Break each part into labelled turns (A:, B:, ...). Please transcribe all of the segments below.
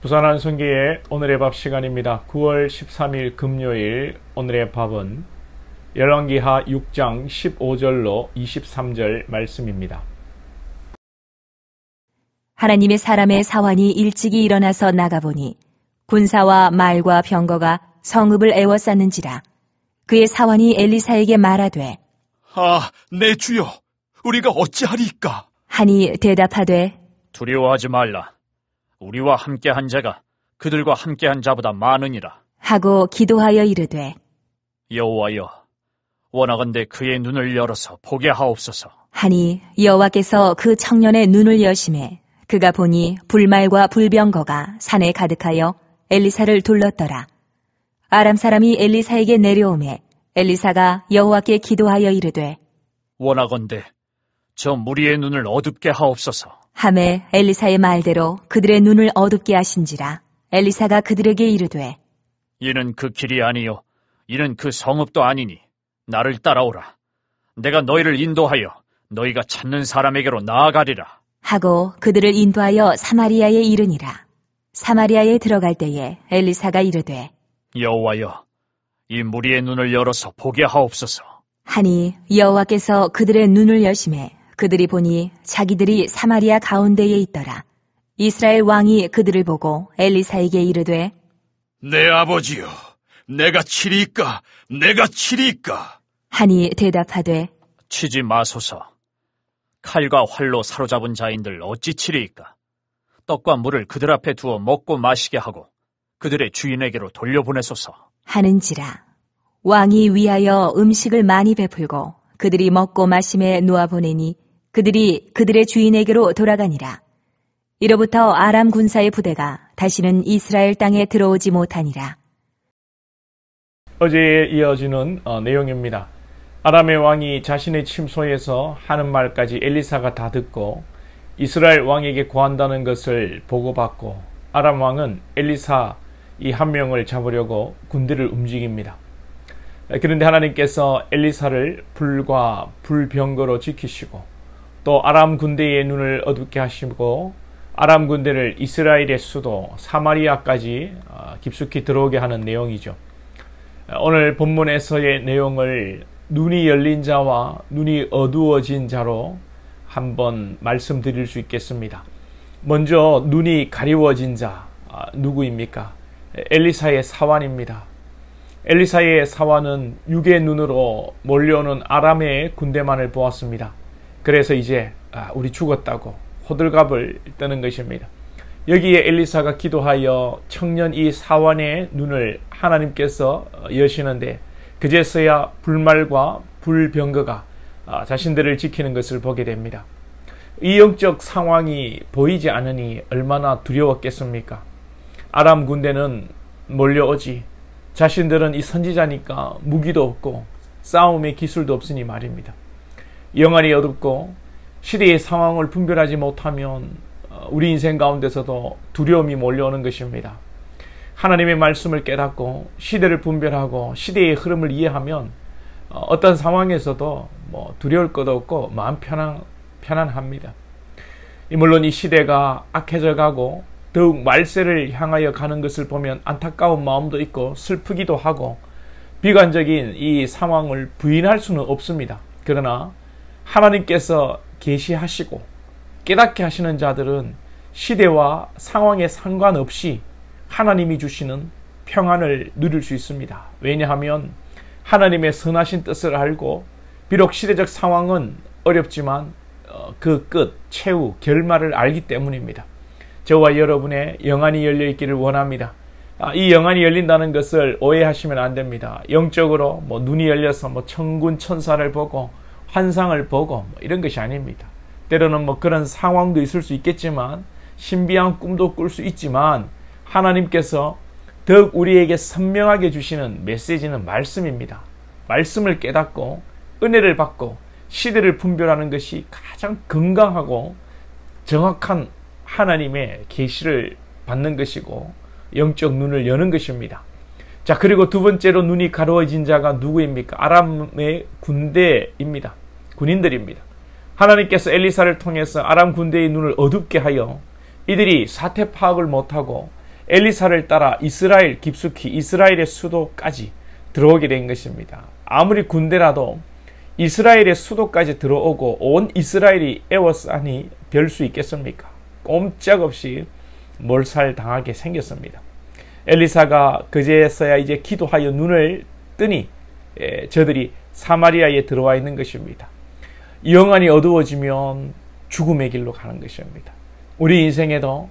A: 부산 한성교회 오늘의 밥 시간입니다. 9월 13일 금요일 오늘의 밥은 열왕기하 6장 15절로 23절 말씀입니다.
B: 하나님의 사람의 사환이 일찍이 일어나서 나가보니 군사와 말과 병거가 성읍을 에워쌌는지라. 그의 사환이 엘리사에게 말하되
C: 내 주여, 우리가 어찌하리이까?
B: 하니 대답하되
D: 두려워하지 말라. 우리와 함께한 자가 그들과 함께한 자보다 많으니라.
B: 하고 기도하여 이르되
D: 여호와여, 원하건대 그의 눈을 열어서 보게 하옵소서.
B: 하니 여호와께서 그 청년의 눈을 여심해 그가 보니 불말과 불병거가 산에 가득하여 엘리사를 둘렀더라. 아람 사람이 엘리사에게 내려오매 엘리사가 여호와께 기도하여 이르되
D: 원하건대 저 무리의 눈을 어둡게 하옵소서.
B: 하매 엘리사의 말대로 그들의 눈을 어둡게 하신지라. 엘리사가 그들에게 이르되
D: 이는 그 길이 아니요 이는 그 성읍도 아니니 나를 따라오라. 내가 너희를 인도하여 너희가 찾는 사람에게로 나아가리라.
B: 하고 그들을 인도하여 사마리아에 이르니라. 사마리아에 들어갈 때에 엘리사가 이르되
D: 여호와여, 이 무리의 눈을 열어서 보게 하옵소서.
B: 하니 여호와께서 그들의 눈을 여심해 그들이 보니 자기들이 사마리아 가운데에 있더라. 이스라엘 왕이 그들을 보고 엘리사에게 이르되
C: 내 아버지여, 내가 치리이까? 내가 치리이까?
B: 하니 대답하되
D: 치지 마소서. 칼과 활로 사로잡은 자인들 어찌 치리이까? 떡과 물을 그들 앞에 두어 먹고 마시게 하고 그들의 주인에게로 돌려보내소서.
B: 하는지라. 왕이 위하여 음식을 많이 베풀고 그들이 먹고 마심에 놓아보내니 그들이 그들의 주인에게로 돌아가니라. 이로부터 아람 군사의 부대가 다시는 이스라엘 땅에 들어오지 못하니라.
A: 어제에 이어지는 내용입니다. 아람의 왕이 자신의 침소에서 하는 말까지 엘리사가 다 듣고 이스라엘 왕에게 고한다는 것을 보고받고 아람 왕은 엘리사 이 한 명을 잡으려고 군대를 움직입니다. 그런데 하나님께서 엘리사를 불과 불병거로 지키시고 또 아람 군대의 눈을 어둡게 하시고 아람 군대를 이스라엘의 수도 사마리아까지 깊숙이 들어오게 하는 내용이죠. 오늘 본문에서의 내용을 눈이 열린 자와 눈이 어두워진 자로 한번 말씀드릴 수 있겠습니다. 먼저 눈이 가리워진 자 누구입니까? 엘리사의 사환입니다. 엘리사의 사환은 육의 눈으로 몰려오는 아람의 군대만을 보았습니다. 그래서 이제 우리 죽었다고 호들갑을 떠는 것입니다. 여기에 엘리사가 기도하여 청년 이 사환의 눈을 하나님께서 여시는데 그제서야 불말과 불병거가 자신들을 지키는 것을 보게 됩니다. 이 영적 상황이 보이지 않으니 얼마나 두려웠겠습니까? 아람 군대는 몰려오지 자신들은 이 선지자니까 무기도 없고 싸움의 기술도 없으니 말입니다. 영안이 어둡고 시대의 상황을 분별하지 못하면 우리 인생 가운데서도 두려움이 몰려오는 것입니다. 하나님의 말씀을 깨닫고 시대를 분별하고 시대의 흐름을 이해하면 어떤 상황에서도 두려울 것도 없고 마음 편안합니다. 물론 이 시대가 악해져 가고 더욱 말세를 향하여 가는 것을 보면 안타까운 마음도 있고 슬프기도 하고 비관적인 이 상황을 부인할 수는 없습니다. 그러나 하나님께서 계시하시고 깨닫게 하시는 자들은 시대와 상황에 상관없이 하나님이 주시는 평안을 누릴 수 있습니다. 왜냐하면 하나님의 선하신 뜻을 알고 비록 시대적 상황은 어렵지만 그 끝, 최후, 결말을 알기 때문입니다. 저와 여러분의 영안이 열려 있기를 원합니다. 이 영안이 열린다는 것을 오해하시면 안 됩니다. 영적으로 눈이 열려서 천군 천사를 보고 환상을 보고 이런 것이 아닙니다. 때로는 그런 상황도 있을 수 있겠지만 신비한 꿈도 꿀 수 있지만 하나님께서 더욱 우리에게 선명하게 주시는 메시지는 말씀입니다. 말씀을 깨닫고 은혜를 받고 시대를 분별하는 것이 가장 건강하고 정확한 하나님의 계시를 받는 것이고 영적 눈을 여는 것입니다. 자, 그리고 두 번째로 눈이 가려워진 자가 누구입니까? 아람의 군대입니다. 군인들입니다. 하나님께서 엘리사를 통해서 아람 군대의 눈을 어둡게 하여 이들이 사태 파악을 못하고 엘리사를 따라 이스라엘 깊숙이 이스라엘의 수도까지 들어오게 된 것입니다. 아무리 군대라도 이스라엘의 수도까지 들어오고 온 이스라엘이 에워싸니 별 수 있겠습니까? 꼼짝없이 몰살당하게 생겼습니다. 엘리사가 그제서야 이제 기도하여 눈을 뜨니 저들이 사마리아에 들어와 있는 것입니다. 영안이 어두워지면 죽음의 길로 가는 것입니다. 우리 인생에도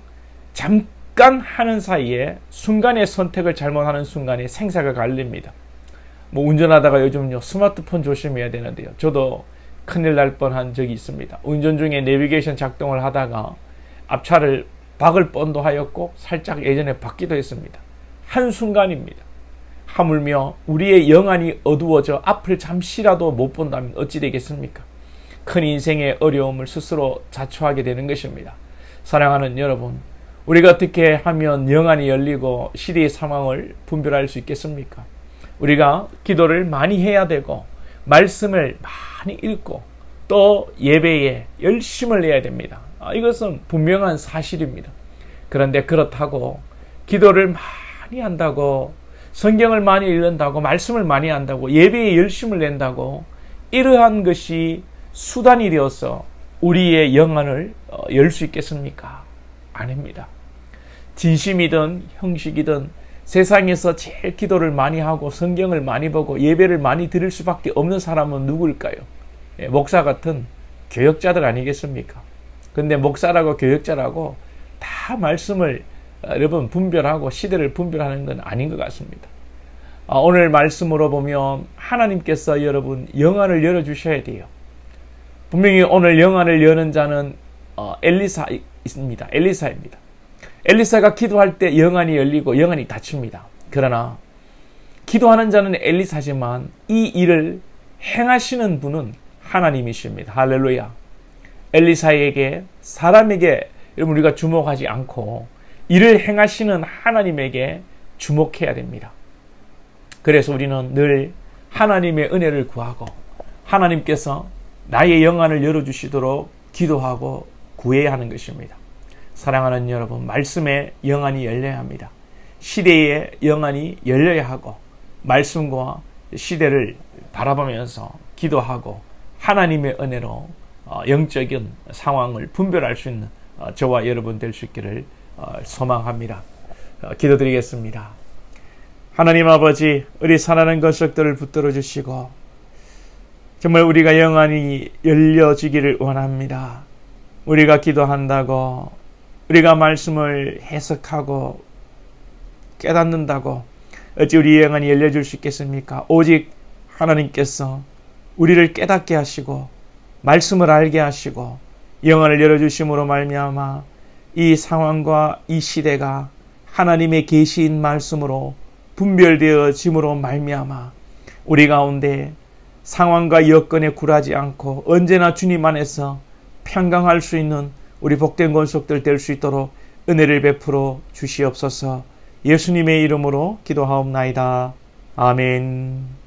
A: 잠깐 하는 사이에 순간의 선택을 잘못하는 순간에 생사가 갈립니다. 운전하다가 요즘요 스마트폰 조심해야 되는데요. 저도 큰일 날 뻔한 적이 있습니다. 운전 중에 내비게이션 작동을 하다가 앞차를 박을 뻔도 하였고 살짝 예전에 박기도 했습니다. 한순간입니다. 하물며 우리의 영안이 어두워져 앞을 잠시라도 못 본다면 어찌 되겠습니까? 큰 인생의 어려움을 스스로 자초하게 되는 것입니다. 사랑하는 여러분, 우리가 어떻게 하면 영안이 열리고 시대의 상황을 분별할 수 있겠습니까? 우리가 기도를 많이 해야 되고 말씀을 많이 읽고 또 예배에 열심을 내야 됩니다. 이것은 분명한 사실입니다. 그런데 그렇다고 기도를 많이 한다고 성경을 많이 읽는다고 말씀을 많이 한다고 예배에 열심을 낸다고 이러한 것이 수단이 되어서 우리의 영안을 열 수 있겠습니까? 아닙니다. 진심이든 형식이든 세상에서 제일 기도를 많이 하고 성경을 많이 보고 예배를 많이 드릴 수밖에 없는 사람은 누구일까요? 목사 같은 교역자들 아니겠습니까? 근데 목사라고 교역자라고 다 말씀을 여러분 분별하고 시대를 분별하는 건 아닌 것 같습니다. 오늘 말씀으로 보면 하나님께서 여러분 영안을 열어주셔야 돼요. 분명히 오늘 영안을 여는 자는 엘리사입니다. 엘리사가 기도할 때 영안이 열리고 영안이 닫힙니다. 그러나 기도하는 자는 엘리사지만 이 일을 행하시는 분은 하나님이십니다. 할렐루야. 엘리사에게 사람에게 여러분 우리가 주목하지 않고 일을 행하시는 하나님에게 주목해야 됩니다. 그래서 우리는 늘 하나님의 은혜를 구하고 하나님께서 나의 영안을 열어주시도록 기도하고 구해야 하는 것입니다. 사랑하는 여러분, 말씀의 영안이 열려야 합니다. 시대의 영안이 열려야 하고 말씀과 시대를 바라보면서 기도하고 하나님의 은혜로 영적인 상황을 분별할 수 있는 저와 여러분 될 수 있기를 소망합니다. 기도드리겠습니다. 하나님 아버지, 우리 사랑하는 것들을 붙들어 주시고 정말 우리가 영안이 열려지기를 원합니다. 우리가 기도한다고 우리가 말씀을 해석하고 깨닫는다고 어찌 우리 영안이 열려줄 수 있겠습니까? 오직 하나님께서 우리를 깨닫게 하시고 말씀을 알게 하시고 영안을 열어주심으로 말미암아 이 상황과 이 시대가 하나님의 계시인 말씀으로 분별되어짐으로 말미암아 우리 가운데 상황과 여건에 굴하지 않고 언제나 주님 안에서 평강할 수 있는 우리 복된 권속들 될 수 있도록 은혜를 베풀어 주시옵소서. 예수님의 이름으로 기도하옵나이다. 아멘.